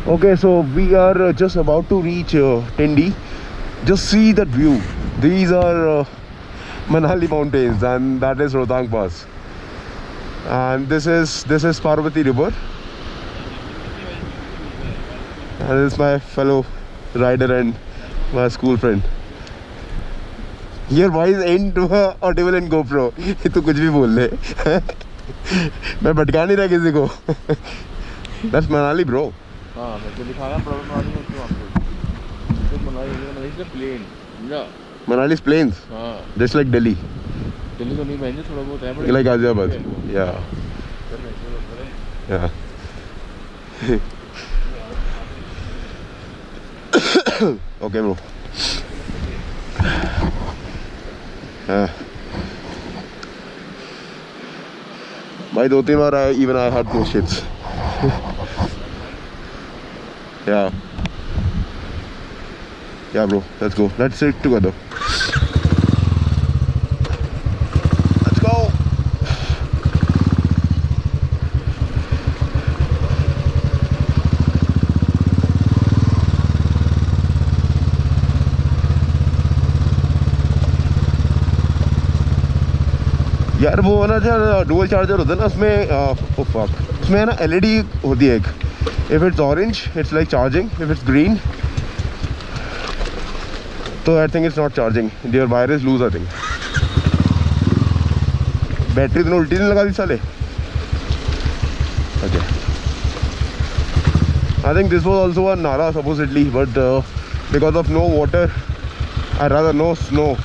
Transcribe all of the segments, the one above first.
Okay, so we are just about to reach Tandi. Just see that view. These are Manali mountains, and that is Rohtang Pass. And this is Parvati River. And this is my fellow rider and my school friend. Your voice ain't audible in GoPro. तू कुछ भी बोल ले. मैं भटका नहीं रहा किसी को. That's Manali, bro. हाँ, मैं तो दिखा रहा हूँ प्रॉब्लम में क्यों आपको? तो Manali is a plain. Yeah. Manali's plains. हाँ. Just like Delhi. दिल्ली तो नहीं बहन थोड़ा बहुत है. Like Ghaziabad. Yeah. Yeah. Okay, bro. भाई 2-3 बार even I had no shits. Yeah. Yeah, bro. Let's go. Let's sit together. Let's go. यार वो ना जो डुअल चार्जर होता है ना उसमें उसमें ना LED होती है एक. If it's orange, it's like charging. If it's green, so I think it's not charging. Their wire is loose, I think. Battery तो उल्टी नहीं लगा दी साले. Okay. I think this was also a Nala supposedly, but because of no water, or rather no snow.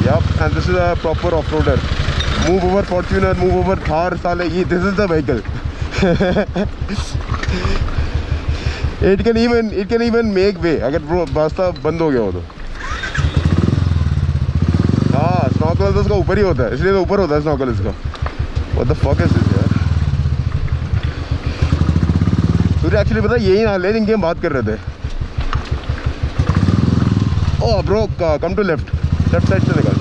Yep, and this is a proper off-roader. Move over Fortuner, move over Thar, साले. This is the vehicle. It can even make way अगर रास्ता बंद हो गया हो तो. हाँ, snorkel तो इसका ऊपर ही होता है, इसलिए तो ऊपर होता है स्नॉर्कल इसका. What the fuck is this यार? तुझे एक्चुअली पता है यही नाल है जिनकी हम बात कर रहे थे. Oh bro, come to left side से निकल.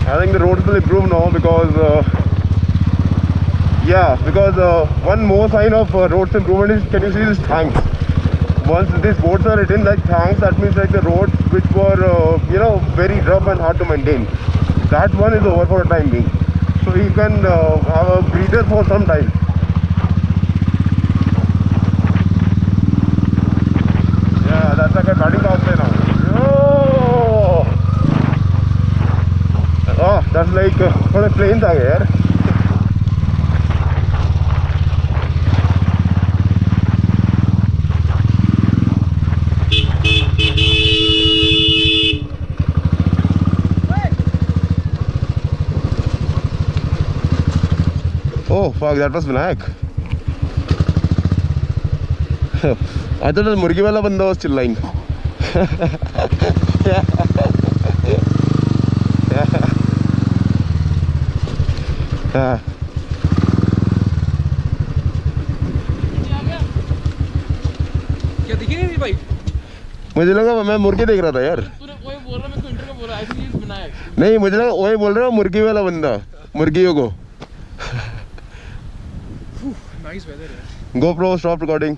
I think the roads will improve now because one more sign of roads improvement is, can you see these tanks? Once these boards are written like tanks, that means like the roads which were very rough and hard to maintain, that one is over for a time being, so you can have a breather for some time. Yeah, that's like a cutting outside now. Oh, that's like थोड़े planes आ गए यार. Oh fuck, that was Vinayak. I thought the मुर्गी वाला बंदा was chilling. हाँ. क्या दिखी नहीं थी भाई? मुझे लगा मैं मुर्गे देख रहा था यार. तूने कोई बोल रहा, मैं तो इंटर का बोल रहा. बनाया नहीं मुझे लगा वही बोल रहा हूँ मुर्गी वाला बंदा मुर्गियों को नाइस वेदर है GoPro stop recording